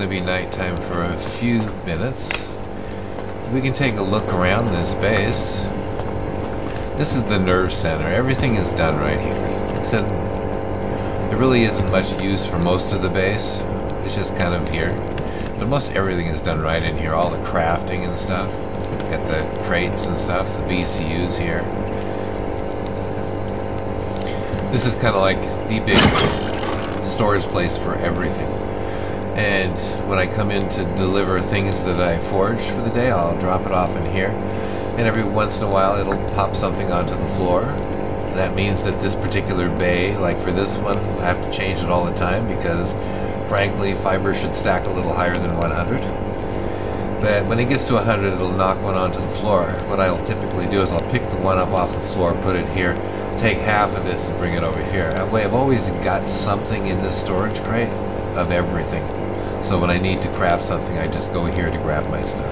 going to be nighttime for a few minutes. We can take a look around this base. This is the nerve center. Everything is done right here. Except there really isn't much use for most of the base. It's just kind of here. But most everything is done right in here. All the crafting and stuff. Got the crates and stuff. The BCUs here. This is kind of like the big storage place for everything. And when I come in to deliver things that I forge for the day, I'll drop it off in here. And every once in a while it'll pop something onto the floor. And that means that this particular bay, like for this one, I have to change it all the time because, frankly, fiber should stack a little higher than 100. But when it gets to 100, it'll knock one onto the floor. What I'll typically do is I'll pick the one up off the floor, put it here, take half of this and bring it over here. That way I've always got something in this storage crate of everything. So when I need to craft something, I just go here to grab my stuff.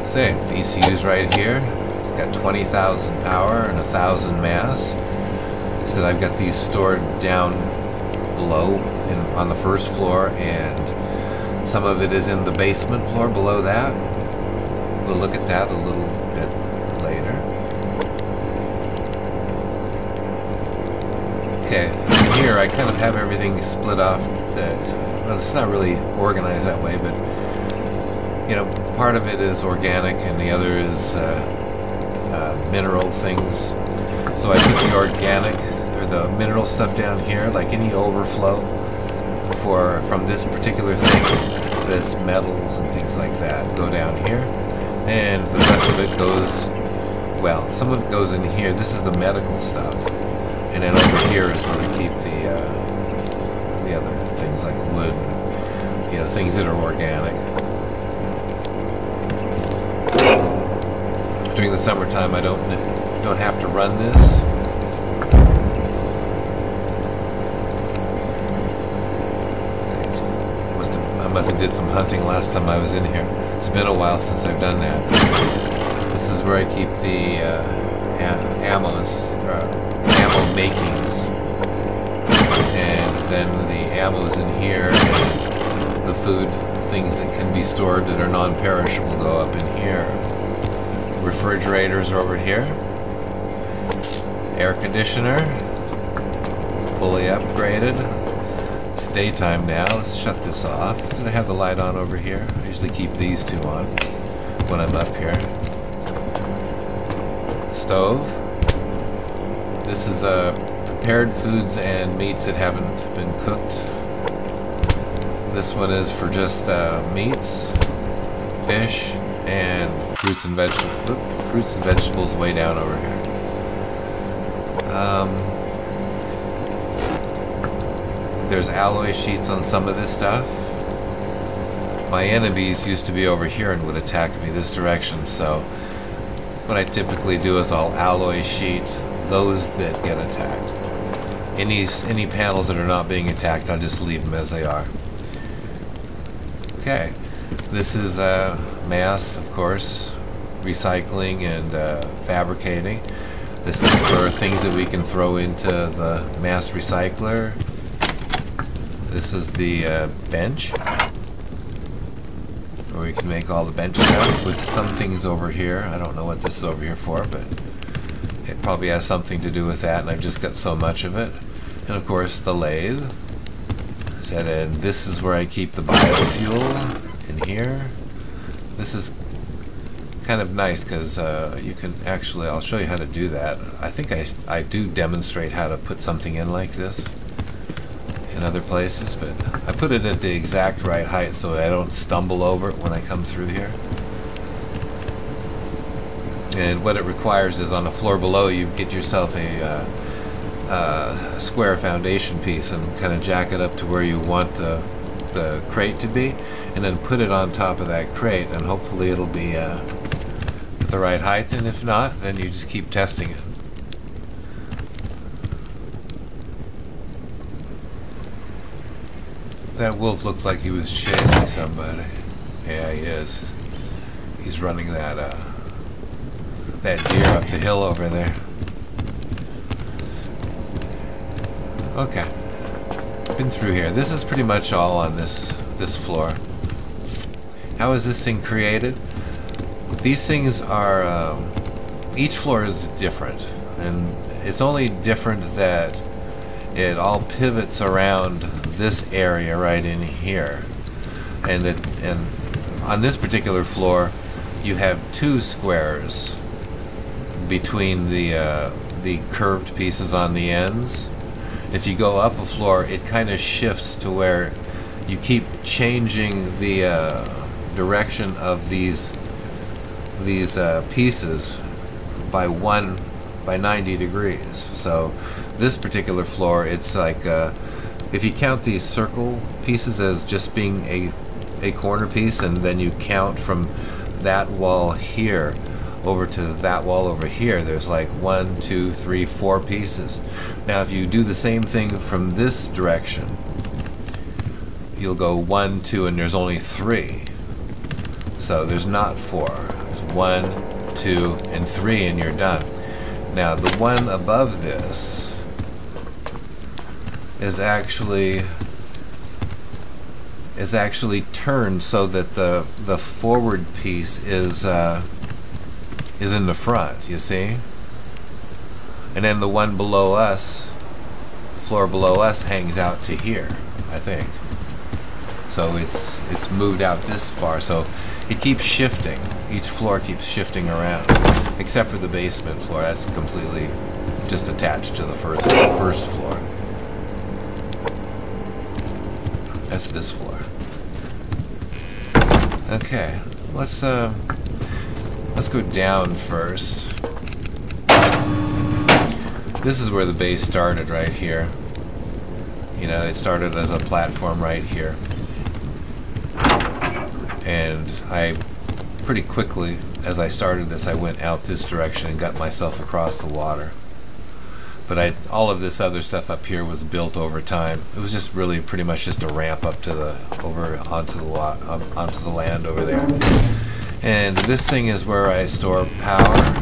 Say, BCU's right here. It's got 20,000 power and 1,000 mass. So I've got these stored down below on the first floor, and some of it is in the basement floor below that. We'll look at that a little bit later. Okay, here I kind of have everything split off that, well, it's not really organized that way, but, you know, part of it is organic and the other is mineral things. So I put the organic, or the mineral stuff down here, like any overflow from this particular thing, that's metals and things like that, go down here. And the rest of it goes, well, some of it goes in here. This is the medical stuff. And then over here is where we keep the other things like wood, you know, things that are organic. During the summertime, I don't have to run this. I must have did some hunting last time I was in here. It's been a while since I've done that. This is where I keep the ammo makings, and then the ammo's in here, and the food things that can be stored that are non-perishable go up in here. Refrigerators are over here. Air conditioner, fully upgraded. It's daytime now. Let's shut this off. Did I have the light on over here? I usually keep these two on when I'm up here. Stove. This is prepared foods and meats that haven't been cooked. This one is for just meats, fish, and fruits and vegetables. Oop, fruits and vegetables way down over here. There's alloy sheets on some of this stuff. My enemies used to be over here and would attack me this direction, so what I typically do is I'll alloy sheet those that get attacked. Any panels that are not being attacked, I'll just leave them as they are. Okay, this is mass, of course, recycling and fabricating. This is for things that we can throw into the mass recycler. This is the bench, where we can make all the bench stuff with some things over here. I don't know what this is over here for, but it probably has something to do with that, and I've just got so much of it. And of course the lathe. And this is where I keep the biofuel, in here. This is kind of nice because you can actually, I'll show you how to do that. I think I do demonstrate how to put something in like this in other places, but I put it at the exact right height so I don't stumble over it when I come through here. And what it requires is on the floor below you get yourself a square foundation piece and kind of jack it up to where you want the crate to be, and then put it on top of that crate, and hopefully it'll be at the right height, and if not, then you just keep testing it. That wolf looked like he was chasing somebody. Yeah, he is. He's running that deer up the hill over there. Okay. Been through here. This is pretty much all on this this floor. How is this thing created? These things are, each floor is different, and it's only different that it all pivots around this area right in here. And on this particular floor, you have two squares between the curved pieces on the ends. If you go up a floor, it kind of shifts to where you keep changing the direction of these pieces by 90 degrees. So this particular floor, it's like if you count these circle pieces as just being a corner piece, and then you count from that wall here over to that wall over here, there's like 1, 2, 3, 4 pieces. Now if you do the same thing from this direction, you'll go 1, 2, and there's only 3. So there's not 4. There's 1, 2, and 3, and you're done. Now the one above this is actually turned so that the forward piece is in the front, you see? And then the one below us, the floor below us, hangs out to here, I think. So it's moved out this far, so it keeps shifting. Each floor keeps shifting around, except for the basement floor. That's completely just attached to the first floor. That's this floor. Okay, let's go down first. This is where the base started, right here. You know, it started as a platform right here. And I pretty quickly, as I started this, I went out this direction and got myself across the water. But all of this other stuff up here was built over time. It was just really pretty much just a ramp up to onto the land over there. And this thing is where I store power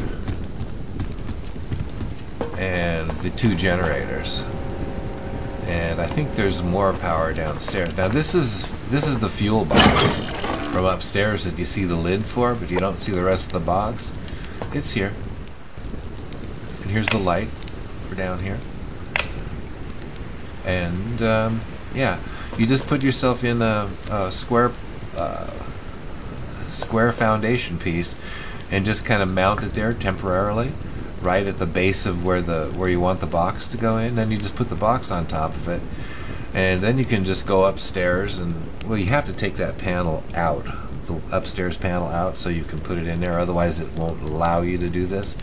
and the 2 generators. And I think there's more power downstairs. Now this is the fuel box from upstairs that you see the lid for, but you don't see the rest of the box. It's here. And here's the light for down here. And yeah, you just put yourself in a square foundation piece and just kind of mount it there temporarily, right at the base of where you want the box to go in. Then you just put the box on top of it, and then you can just go upstairs and, well, you have to take that panel out, the upstairs panel out, so you can put it in there. Otherwise it won't allow you to do this.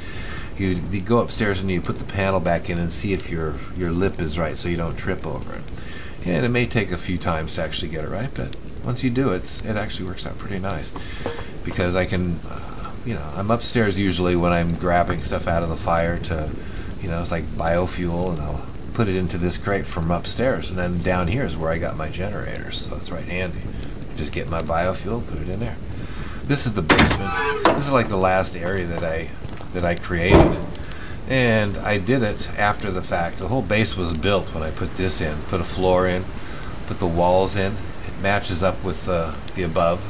You go upstairs and you put the panel back in and see if your lip is right, so you don't trip over it. And it may take a few times to actually get it right, but once you do it, it actually works out pretty nice. Because I can, you know, I'm upstairs usually when I'm grabbing stuff out of the fire to, you know, it's like biofuel, and I'll put it into this crate from upstairs, and then down here is where I got my generators, so it's right handy. Just get my biofuel, put it in there. This is the basement. This is like the last area that I created, and I did it after the fact. The whole base was built when I put this in, put a floor in, put the walls in. It matches up with the above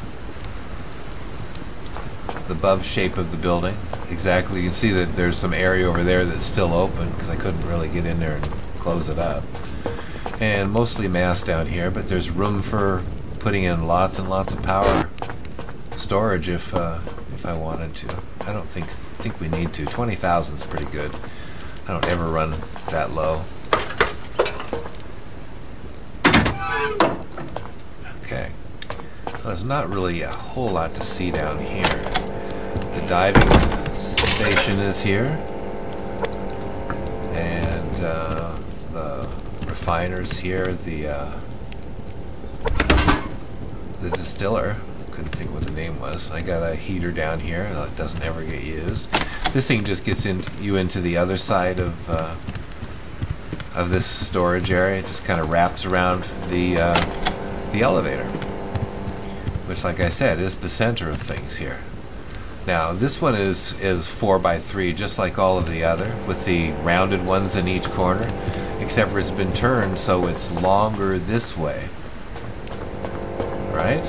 shape of the building. Exactly. You can see that there's some area over there that's still open because I couldn't really get in there and close it up. And mostly mass down here, but there's room for putting in lots and lots of power storage if I wanted to. I don't think we need to. 20,000 is pretty good. I don't ever run that low. Okay. Well, there's not really a whole lot to see down here. The diving station is here, and the refiner's here. The distiller, couldn't think what the name was. I got a heater down here that doesn't ever get used. This thing just gets you into the other side of this storage area. It just kind of wraps around the elevator, which, like I said, is the center of things here. Now this one is 4x3, just like all of the other, with the rounded ones in each corner, except for it's been turned so it's longer this way. Alright.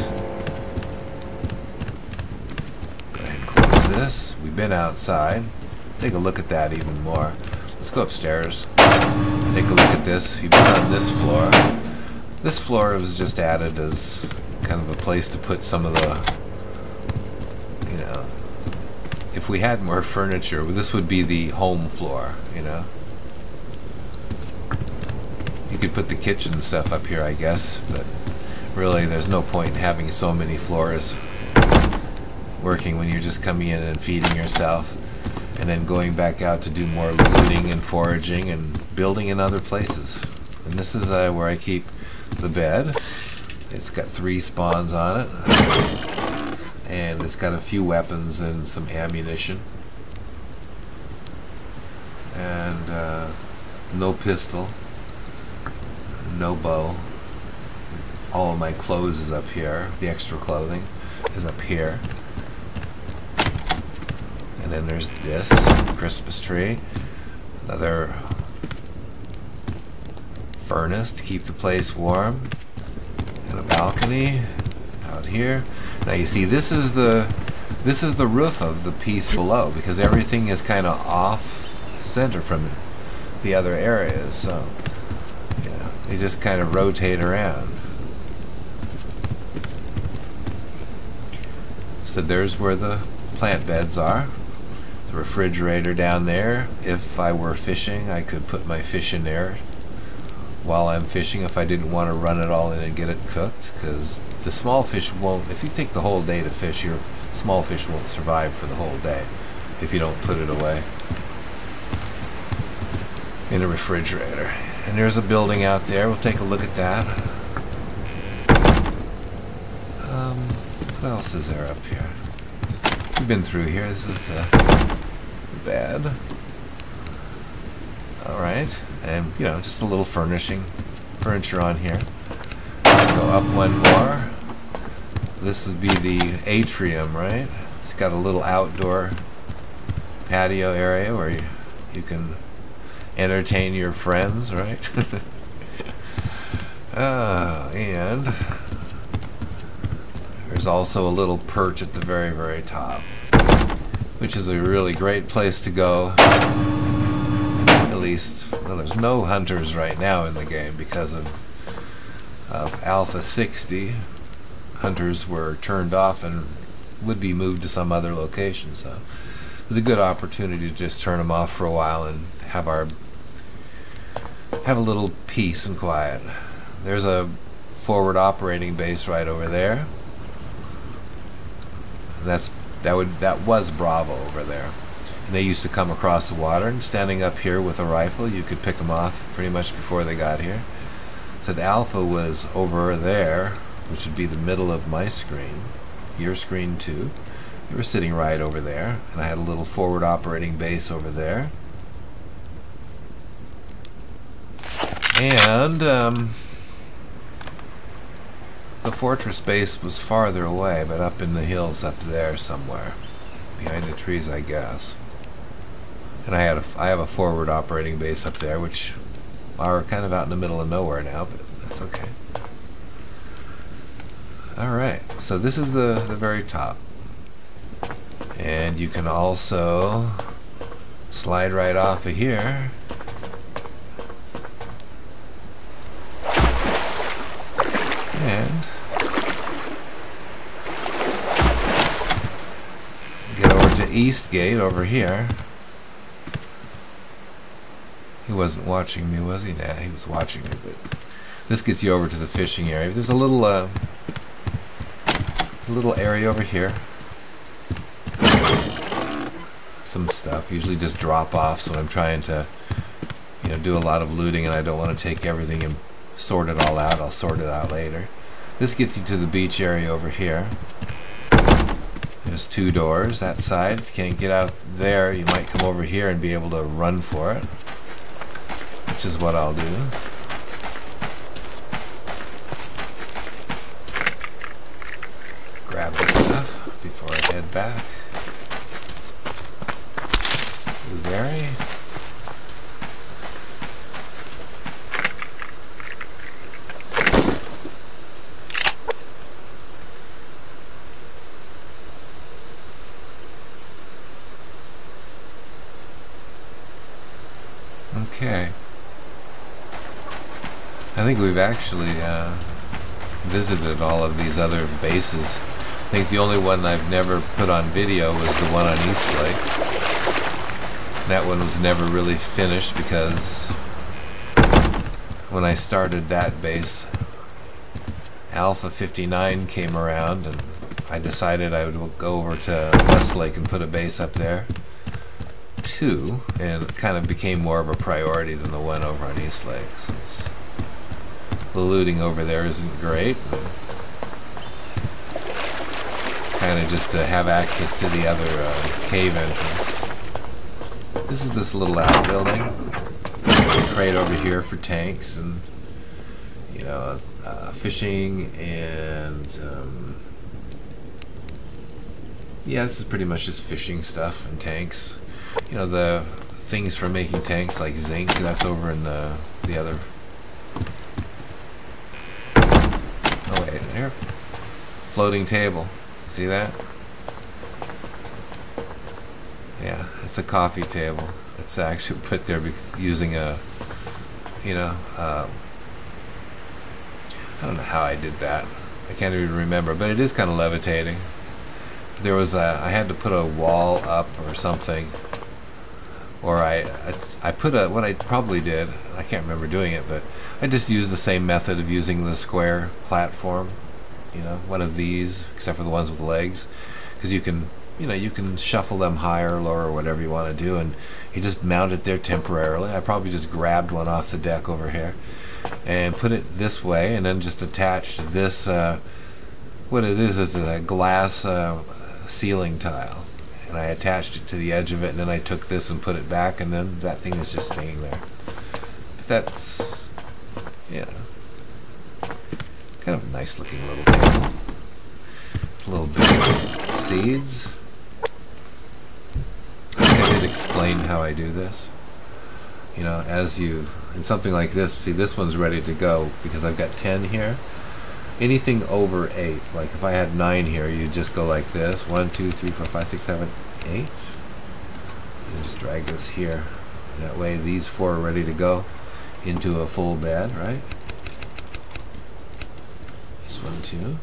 Go ahead and close this. We've been outside. Take a look at that even more. Let's go upstairs. Take a look at this. You've been on this floor. This floor was just added as kind of a place to put some of the, you know, if we had more furniture, this would be the home floor, you know. You could put the kitchen stuff up here, I guess, but really there's no point in having so many floors working when you're just coming in and feeding yourself and then going back out to do more looting and foraging and building in other places. And this is where I keep the bed. It's got 3 spawns on it, and it's got a few weapons and some ammunition, and no pistol, no bow. All of my clothes is up here. The extra clothing is up here. And then there's this Christmas tree, another furnace to keep the place warm, and a balcony out here. Now you see, this is the roof of the piece below, because everything is kind of off center from the other areas, so you know, they just kind of rotate around. So there's where the plant beds are. The refrigerator down there. If I were fishing, I could put my fish in there while I'm fishing if I didn't want to run it all in and get it cooked, because the small fish won't, if you take the whole day to fish, your small fish won't survive for the whole day if you don't put it away in a refrigerator. And there's a building out there. We'll take a look at that. What else is there up here? We've been through here. This is the bed. Alright, and you know, just a little furniture on here. Go up one more. This would be the atrium, right? It's got a little outdoor patio area where you can entertain your friends, right? And there's also a little perch at the very, very top, which is a really great place to go. At least, well, there's no hunters right now in the game because of Alpha 60. Hunters were turned off and would be moved to some other location, so it was a good opportunity to just turn them off for a while and have a little peace and quiet. There's a forward operating base right over there. That was Bravo over there. And they used to come across the water, and standing up here with a rifle, you could pick them off pretty much before they got here. So Alpha was over there, which would be the middle of my screen, your screen too. They were sitting right over there, and I had a little forward operating base over there. And the fortress base was farther away, but up in the hills up there somewhere, behind the trees, I guess. And I have a forward operating base up there, which are kind of out in the middle of nowhere now, but that's okay. Alright, so this is the very top. And you can also slide right off of here. And get over to Eastgate over here. He wasn't watching me, was he? Nah, he was watching me, but this gets you over to the fishing area. There's a little area over here. Some stuff, usually just drop-offs when I'm trying to, you know, do a lot of looting and I don't want to take everything and sort it all out. I'll sort it out later. This gets you to the beach area over here. There's 2 doors that side. If you can't get out there, you might come over here and be able to run for it, which is what I'll do. Grab this stuff before I head back. Blueberry. Okay. I think we've actually visited all of these other bases. I think the only one I've never put on video was the one on East Lake. That one was never really finished because when I started that base, Alpha 59 came around and I decided I would go over to West Lake and put a base up there too, and it kind of became more of a priority than the one over on East Lake, since the looting over there isn't great. It's kind of just to have access to the other cave entrance. This is this little outbuilding. There's a crate over here for tanks and, you know, fishing and yeah, this is pretty much just fishing stuff and tanks. You know, the things for making tanks like zinc, that's over in the other. Oh wait, here. Floating table. See that? Yeah, it's a coffee table. It's actually put there using a, you know, I don't know how I did that. I can't even remember, but it is kind of levitating. There was I had to put a wall up or something, or I put what I probably did. I can't remember doing it, but I just used the same method of using the square platform. You know, one of these, except for the ones with legs, because you can, you know, you can shuffle them higher or lower or whatever you want to do, and you just mount it there temporarily. I probably just grabbed one off the deck over here and put it this way, and then just attached this. What it is a glass ceiling tile, and I attached it to the edge of it, and then I took this and put it back, and then that thing is just staying there. But that's, you know, kind of a nice looking little table. A little bit of seeds. I think I did explain how I do this. You know, as you, in something like this, see, this one's ready to go because I've got 10 here. Anything over 8, like if I had 9 here, you just go like this. 1, 2, 3, 4, 5, 6, 7, 8. And just drag this here. That way these 4 are ready to go into a full bed, right? This one too.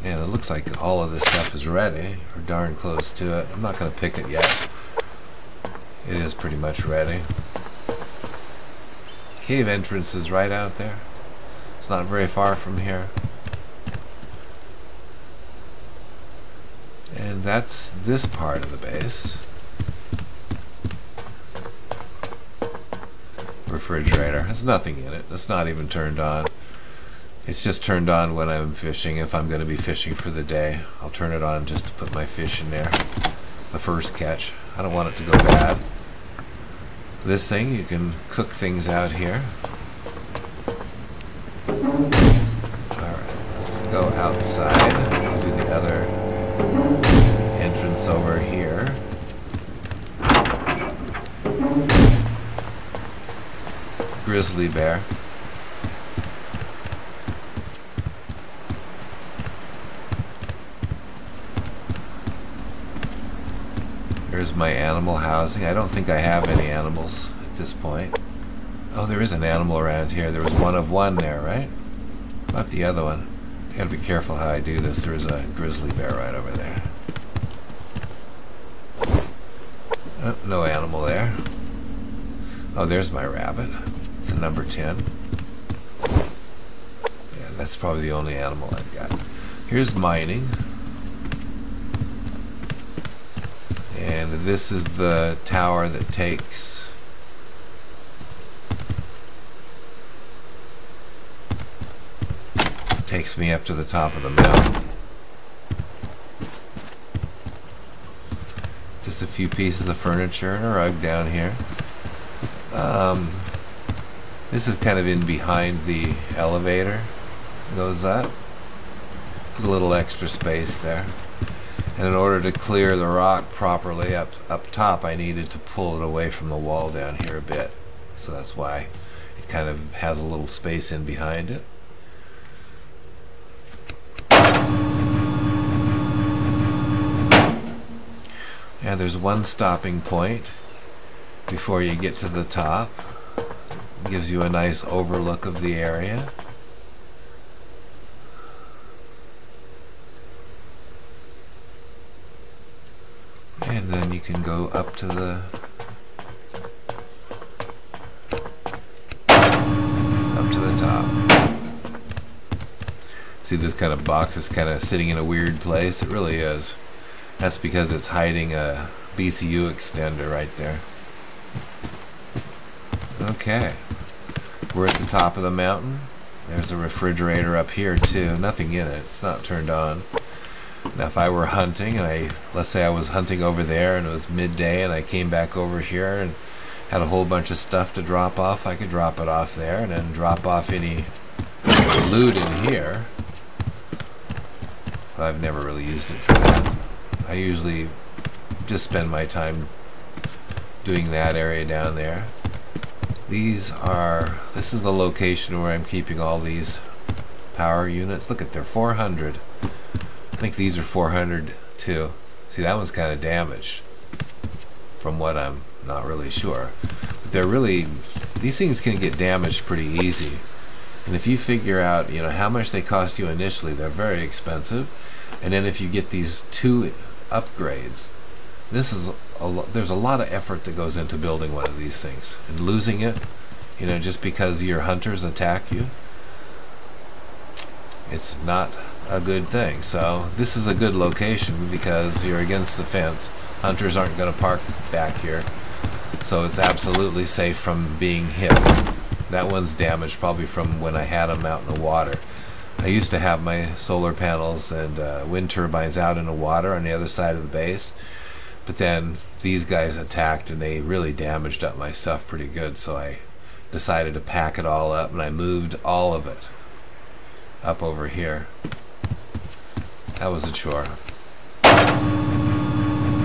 And it looks like all of this stuff is ready. We're darn close to it. I'm not going to pick it yet. It is pretty much ready. Cave entrance is right out there. It's not very far from here. And that's this part of the base. Refrigerator. There's nothing in it. It's not even turned on. It's just turned on when I'm fishing. If I'm going to be fishing for the day, I'll turn it on just to put my fish in there. The first catch. I don't want it to go bad. This thing, you can cook things out here. Alright, let's go outside through the other entrance over here. Grizzly bear. Here's my animal housing. I don't think I have any animals at this point. Oh, there is an animal around here. There was one of one there, right? Not the other one. I gotta be careful how I do this. There's a grizzly bear right over there. Oh, no animal there. Oh, there's my rabbit. It's a number 10. Yeah, that's probably the only animal I've got. Here's mining. And this is the tower that takes me up to the top of the mountain. Just a few pieces of furniture and a rug down here. This is kind of in behind the elevator. It goes up. A little extra space there. And in order to clear the rock properly up top, I needed to pull it away from the wall down here a bit. So that's why it kind of has a little space in behind it. Yeah, there's one stopping point. before you get to the top. It gives you a nice overlook of the area. And then you can go up to the top. See, this kind of box is kind of sitting in a weird place. It really is. That's because it's hiding a BCU extender right there. Okay. We're at the top of the mountain. There's a refrigerator up here too. Nothing in it. It's not turned on. Now if I were hunting and let's say I was hunting over there and it was midday and I came back over here and had a whole bunch of stuff to drop off, I could drop it off there and then drop off any loot in here. I've never really used it for that. I usually just spend my time doing that area down there. This is the location where I'm keeping all these power units. Look at, they're 400. I think these are 400 too. See, that one's kind of damaged from what I'm not really sure. But these things can get damaged pretty easy. And if you figure out, how much they cost you initially, they're very expensive. And then if you get these 2 upgrades, there's a lot of effort that goes into building one of these things. And losing it, just because your hunters attack you, it's not a good thing. So this is a good location because you're against the fence. Hunters aren't going to park back here. So it's absolutely safe from being hit. That one's damaged probably from when I had them out in the water. I used to have my solar panels and wind turbines out in the water on the other side of the base. But then these guys attacked and they really damaged up my stuff pretty good. So I decided to pack it all up and I moved all of it up over here. That was a chore.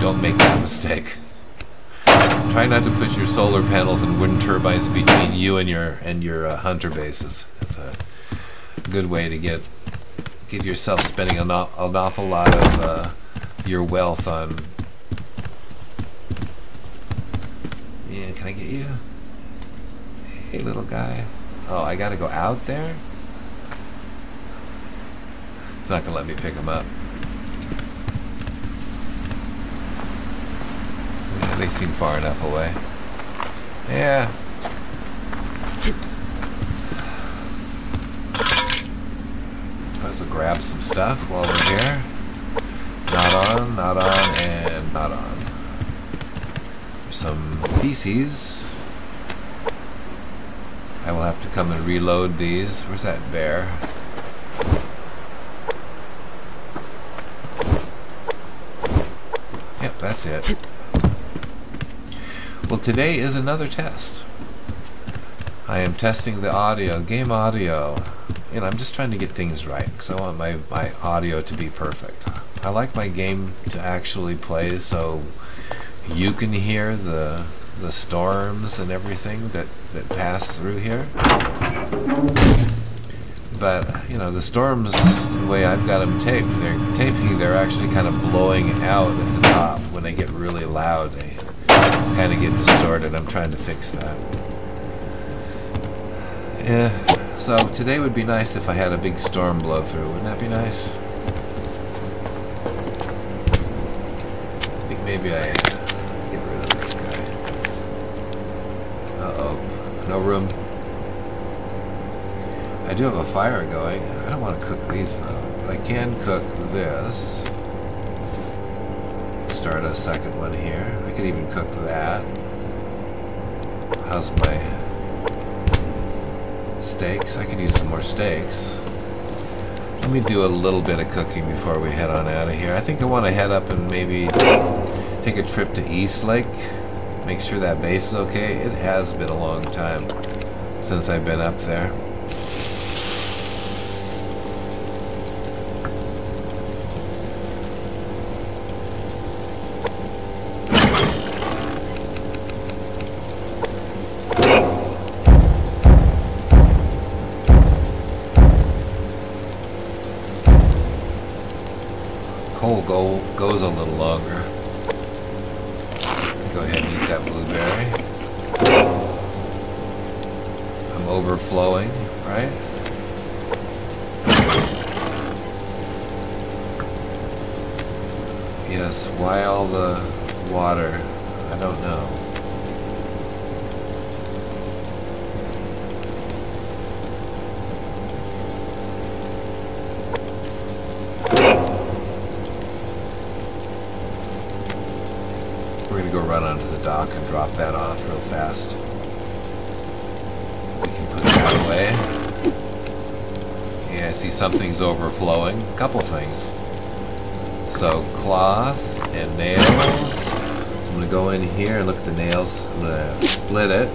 Don't make that mistake. Try not to put your solar panels and wind turbines between you and your hunter bases. That's a good way to get yourself spending an awful lot of your wealth on. Yeah, can I get you? Hey, little guy. Oh, I gotta go out there? It's not gonna let me pick him up. Yeah, they seem far enough away. Yeah. Might as well grab some stuff while we're here. Not on, not on, and not on. There's some feces. I will have to come and reload these. Where's that bear? Yep, that's it. Well, today is another test. I am testing the audio, game audio. I'm just trying to get things right because I want my audio to be perfect. I like my game to actually play so you can hear the storms and everything that pass through here. But the storms, the way I've got them taped, they're actually kind of blowing out at the top. When they get really loud, they kind of get distorted. I'm trying to fix that. Yeah. So today would be nice if I had a big storm blow through. Wouldn't that be nice? I think maybe I get rid of this guy. Uh-oh. No room. I do have a fire going. I don't want to cook these though. But I can cook this. Start a second one here. I could even cook that. How's my steaks? I could use some more steaks. Let me do a little bit of cooking before we head on out of here. I think I want to head up and maybe take a trip to East Lake. Make sure that base is okay. It has been a long time since I've been up there. Goes a little longer. Go ahead and eat that blueberry. I'm overflowing, right? Yes, why all the water? I don't know. We're gonna go run onto the dock and drop that off real fast. We can put that away. Yeah, I see something's overflowing. A couple things. So now and nails. So I'm going to go in here and look at the nails. I'm going to split it.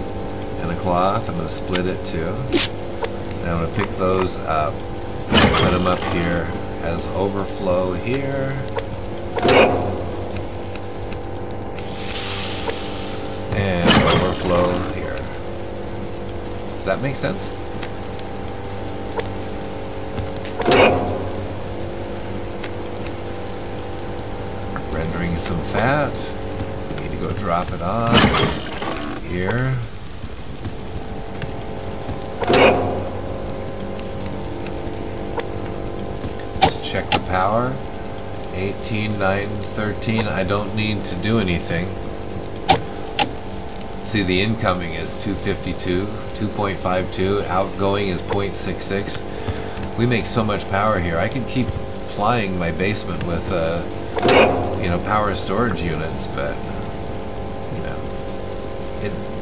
And a cloth, I'm going to split it too. Now I'm going to pick those up and put them up here as overflow here. And overflow here. Does that make sense? Rendering some fat. We need to go drop it off here. Just check the power. 18, 9, 13. I don't need to do anything. See, the incoming is 252, 2.52. Outgoing is 0.66. We make so much power here. I can keep plying my basement with power storage units, but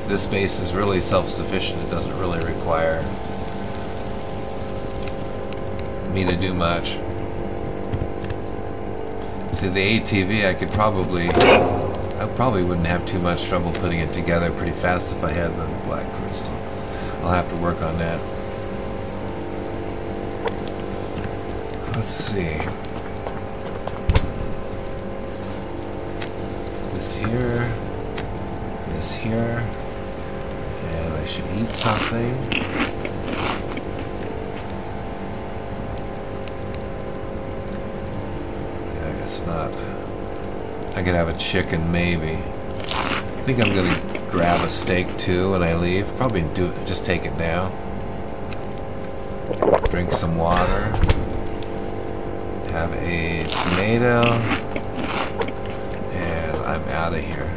this base is really self-sufficient. It doesn't really require me to do much. See, the ATV, I probably wouldn't have too much trouble putting it together pretty fast if I had the black crystal. I'll have to work on that. Let's see. This here, and I should eat something. Yeah, I guess not. I could have a chicken, maybe. I think I'm gonna grab a steak too when I leave. Probably just take it now. Drink some water. Have a tomato. I'm out of here.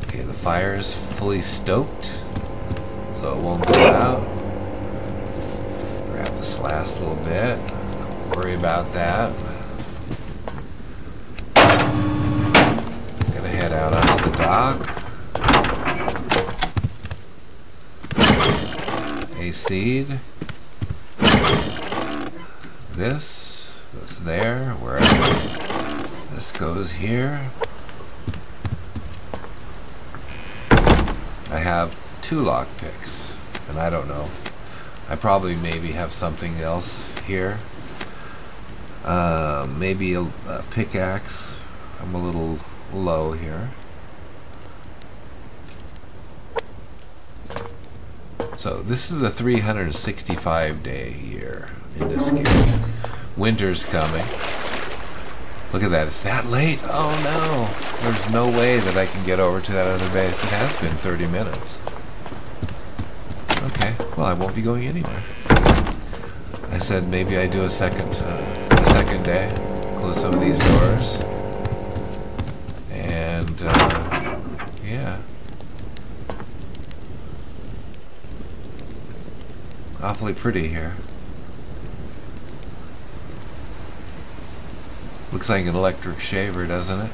Okay, the fire's fully stoked, so it won't go out. Grab this last little bit. Don't worry about that. I'm gonna head out onto the dock. A seed. This goes there, wherever. This goes here. I have 2 lockpicks, and I don't know. I probably maybe have something else here. Maybe a pickaxe. I'm a little low here. So this is a 365-day year in this game. Winter's coming. Look at that, it's that late? Oh no! There's no way that I can get over to that other base. It has been 30 minutes. Okay, well I won't be going anywhere. I said maybe I do a second day, close some of these doors, and yeah. Awfully pretty here. Looks like an electric shaver, doesn't it?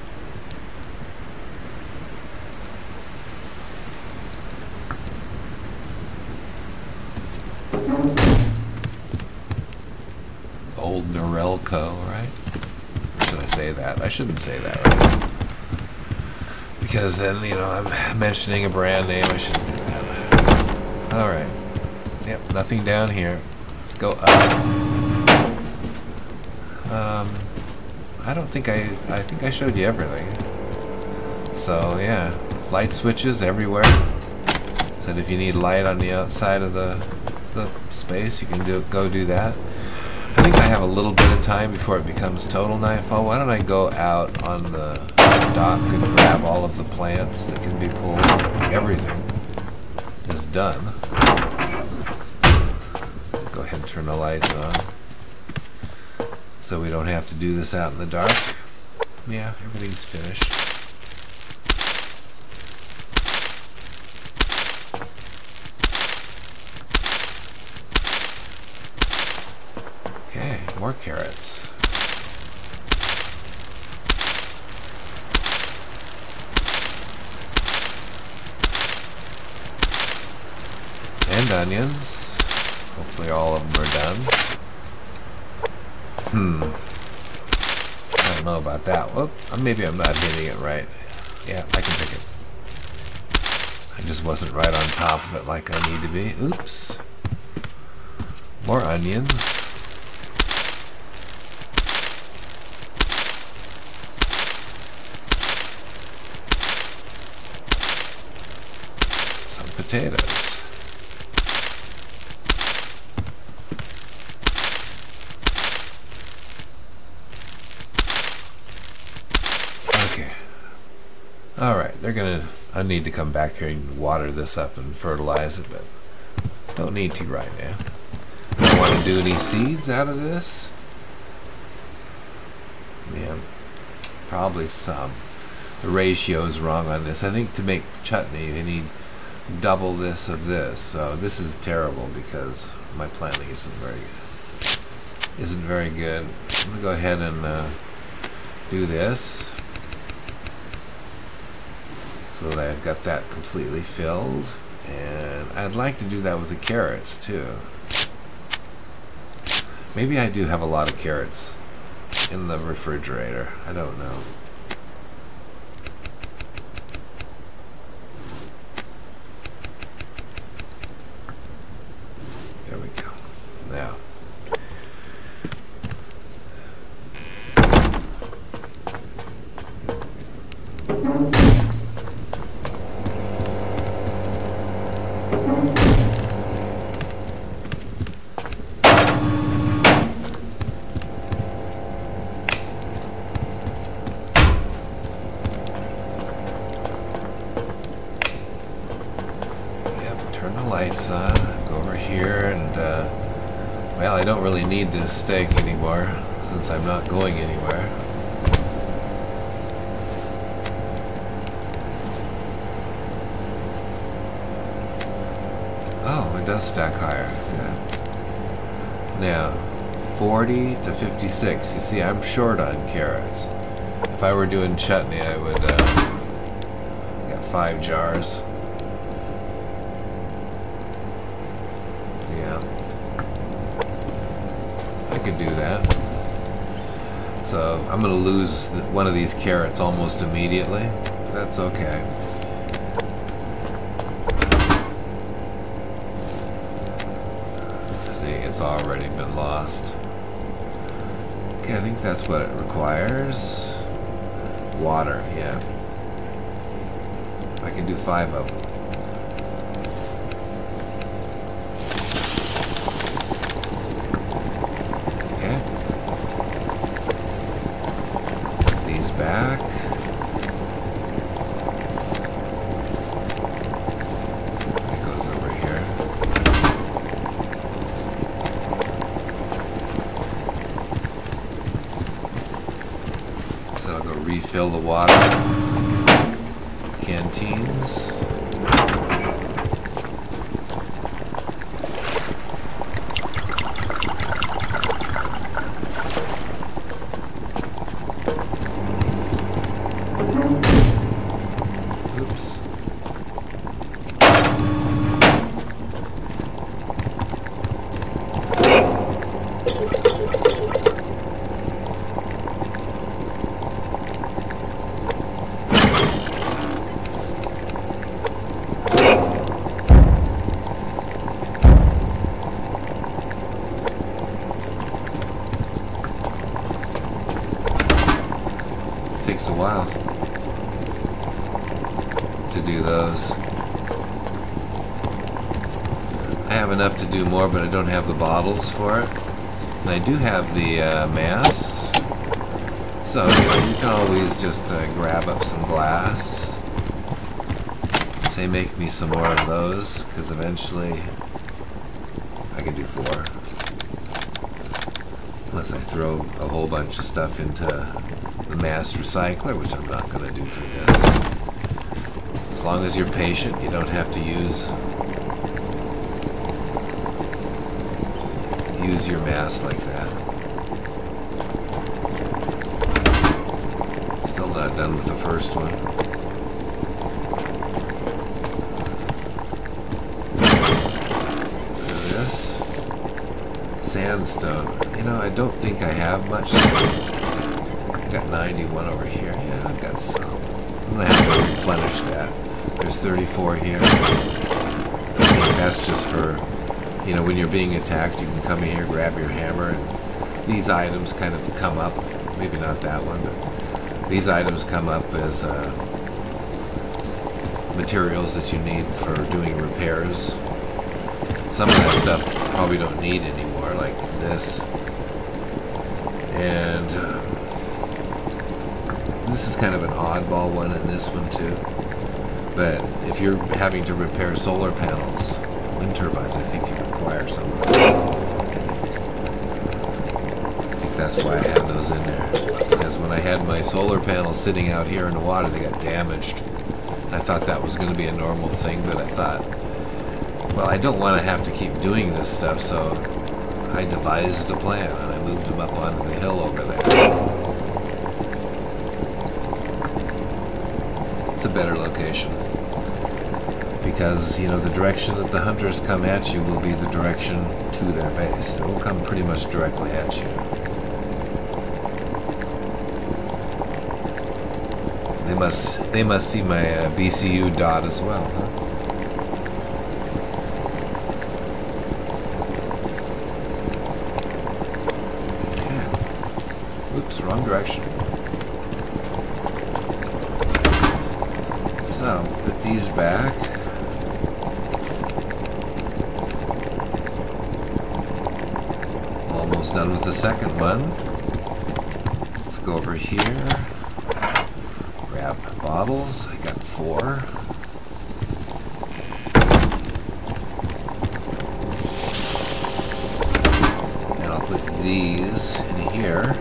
Old Norelco, right? Or should I say that? I shouldn't say that, right? Because then, I'm mentioning a brand name. I shouldn't do that. Alright. Yep, nothing down here. Let's go up. I don't think I think I showed you everything. So yeah, light switches everywhere. Said if you need light on the outside of the space, you can go do that. I think I have a little bit of time before it becomes total nightfall. Why don't I go out on the Doc could grab all of the plants that can be pulled. I think everything is done. Go ahead and turn the lights on so we don't have to do this out in the dark. Yeah, everything's finished. Okay, more carrots. And onions. Hopefully all of them are done. I don't know about that. Whoop. Maybe I'm not hitting it right. Yeah, I can pick it. I just wasn't right on top of it like I need to be. Oops. More onions. Some potatoes. Alright, I need to come back here and water this up and fertilize it, but don't need to right now. I don't want to do any seeds out of this. Yeah, probably some. The ratio is wrong on this. I think to make chutney, you need double this of this. So this is terrible because my planting isn't very good. I'm going to go ahead and do this, so that I've got that completely filled. And I'd like to do that with the carrots too. Maybe I do have a lot of carrots in the refrigerator. I don't know. There we go. Now, lights on. Go over here and well, I don't really need this steak anymore since I'm not going anywhere. Oh, it does stack higher. Good. Now 40 to 56. You see, I'm short on carrots. If I were doing chutney, I would got 5 jars. Could do that. So I'm going to lose one of these carrots almost immediately. That's okay. See, it's already been lost. Okay, I think that's what it requires. Water, yeah. I can do 5 of them. Back. That goes over here. So I'll go refill the water. Canteens. Takes a while to do those. I have enough to do more, but I don't have the bottles for it. And I do have the mass. So, you know, you can always just grab up some glass. Say, make me some more of those, because eventually I can do 4. Unless I throw a whole bunch of stuff into the mass recycler, which I'm not going to do for this. As long as you're patient, you don't have to use your mass like that. Still not done with the first one. This sandstone. You know, I don't think I have much. I've got 91 over here. Yeah, I've got some. I'm gonna have to replenish that. There's 34 here. I think that's just for, you know, when you're being attacked, you can come in here, grab your hammer, and these items kind of come up. Maybe not that one, but these items come up as materials that you need for doing repairs. Some of that stuff probably don't need anymore, like this. And this is kind of an oddball one, and this one too. But if you're having to repair solar panels, wind turbines, I think you require some of those. I think that's why I had those in there. Because when I had my solar panels sitting out here in the water, they got damaged. I thought that was going to be a normal thing, but I thought, well, I don't want to have to keep doing this stuff, so I devised a plan, and I moved them up onto the hill over there. It's a better location. Because, you know, the direction that the hunters come at you will be the direction to their base. It will come pretty much directly at you. They must see my BCU dot as well, huh? Okay. Oops, wrong direction. So, put these back. Almost done with the second one. Let's go over here. Grab bottles. I got 4. And I'll put these in here.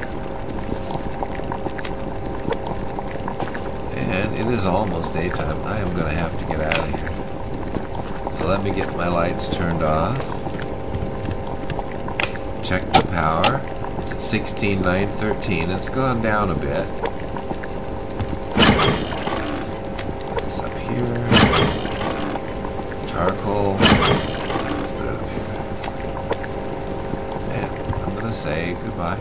And it is almost daytime. I am going to have to get out of here. So let me get my lights turned off. Check the power. It's at 16,913. It's gone down a bit. Put this up here. Charcoal. Let's put it up here. And I'm going to say goodbye.